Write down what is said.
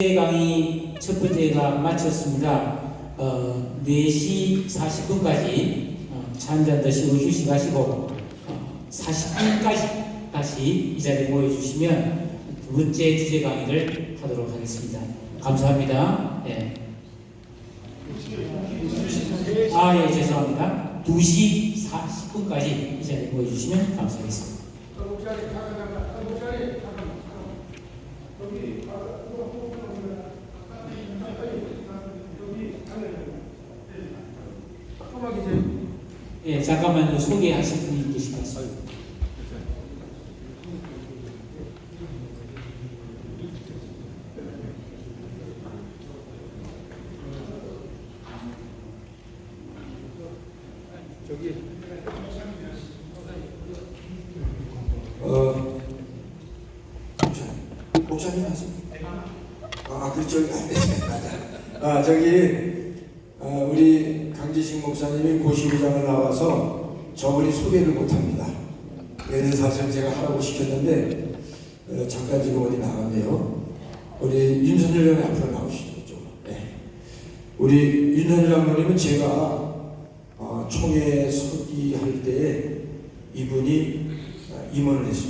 강의 첫 번째가 마쳤습니다. 4시 40분까지 차 한잔 드시고 휴식하시고 40분까지 다시 이 자리에 모여주시면 두 번째 주제 강의를 하도록 하겠습니다. 감사합니다. 예. 예, 죄송합니다. 2시 40분까지 이 자리에 모여주시면 감사하겠습니다. 예, 잠깐만요. 소개하실 분이 계실 것 같습니다. 목사님 하세요. 그렇죠. 맞아. 우리 강지식 목사님이 고시부장을 나와서 저분이 소개를 못합니다. 그래서 사실 제가 하라고 시켰는데 잠깐 지금 어디 나갔네요. 우리 윤선열 장님 앞으로 나오시죠. 네. 우리 윤선열 장모님은 제가 총회 서기할 때 이분이 임원을 했습니다.